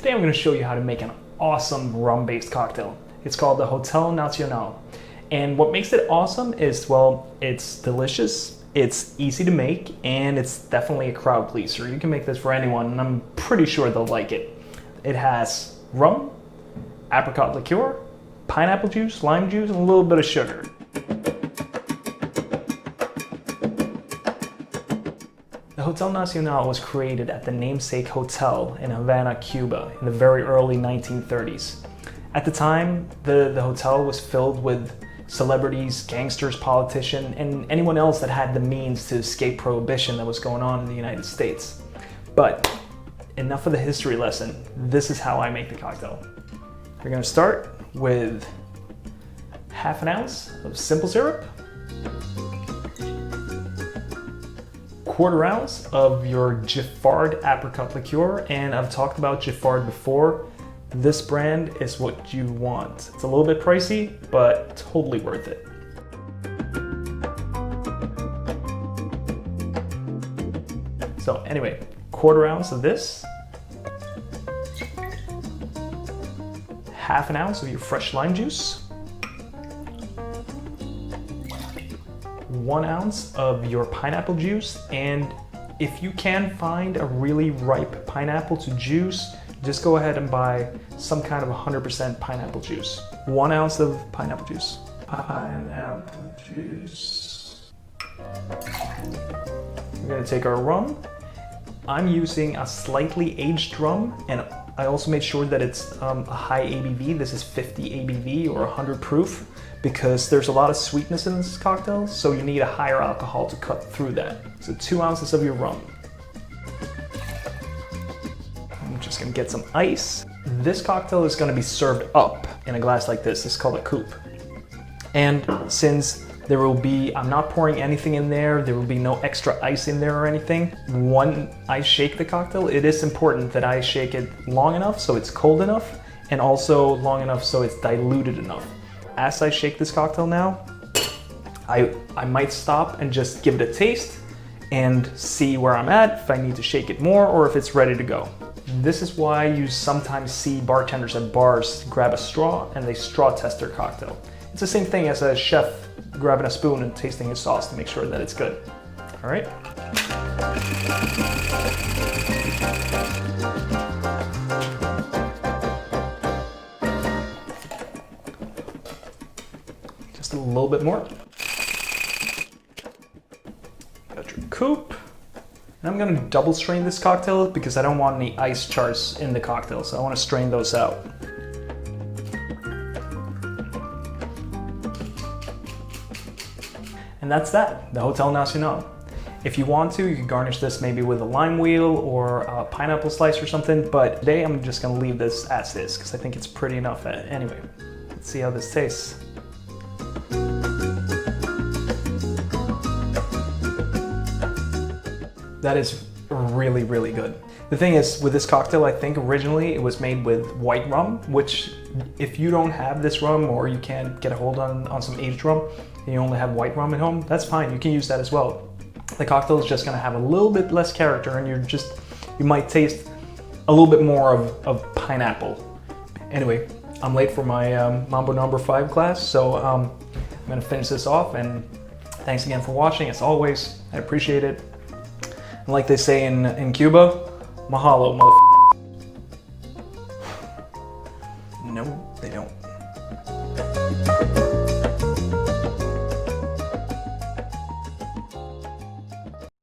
Today I'm going to show you how to make an awesome rum-based cocktail. It's called the Hotel Nacional. And what makes it awesome is, well, it's delicious, it's easy to make, and it's definitely a crowd pleaser. You can make this for anyone, and I'm pretty sure they'll like it. It has rum, apricot liqueur, pineapple juice, lime juice, and a little bit of sugar. The Hotel Nacional was created at the namesake hotel in Havana, Cuba in the very early 1930s. At the time, the hotel was filled with celebrities, gangsters, politicians, and anyone else that had the means to escape prohibition that was going on in the United States. But enough of the history lesson. This is how I make the cocktail. We're going to start with half an ounce of simple syrup, quarter ounce of your Giffard Apricot liqueur, and I've talked about Giffard before. This brand is what you want. It's a little bit pricey, but totally worth it. So anyway, quarter ounce of this, half an ounce of your fresh lime juice, 1 ounce of your pineapple juice, and if you can find a really ripe pineapple to juice, just go ahead and buy some kind of 100% pineapple juice. 1 ounce of pineapple juice. Pineapple juice. We're gonna take our rum. I'm using a slightly aged rum, and I also made sure that it's a high ABV. This is 50 ABV or 100 proof, because there's a lot of sweetness in this cocktail, so you need a higher alcohol to cut through that. So 2 ounces of your rum. I'm just gonna get some ice. This cocktail is gonna be served up in a glass like this. It's called a coupe. And since there will be, I'm not pouring anything in there, there will be no extra ice in there or anything. When I shake the cocktail, it is important that I shake it long enough so it's cold enough, and also long enough so it's diluted enough. As I shake this cocktail now, I might stop and just give it a taste and see where I'm at, if I need to shake it more or if it's ready to go. This is why you sometimes see bartenders at bars grab a straw and they straw test their cocktail. It's the same thing as a chef grabbing a spoon and tasting his sauce to make sure that it's good. All right. Just a little bit more. Got your coupe. And I'm gonna double strain this cocktail because I don't want any ice charts in the cocktail, so I want to strain those out. And that's that, the Hotel Nacional. If you want to, you can garnish this maybe with a lime wheel or a pineapple slice or something, but today I'm just gonna leave this as is because I think it's pretty enough anyway. Let's see how this tastes. That is really, really good. The thing is, with this cocktail, I think originally it was made with white rum, which if you don't have this rum or you can't get a hold on some aged rum and you only have white rum at home, that's fine, you can use that as well. The cocktail is just gonna have a little bit less character and you might taste a little bit more of pineapple. Anyway, I'm late for my Mambo number 5 class, so I'm gonna finish this off, and thanks again for watching. As always, I appreciate it. And like they say in Cuba, mahalo, motherfucker. No, they don't.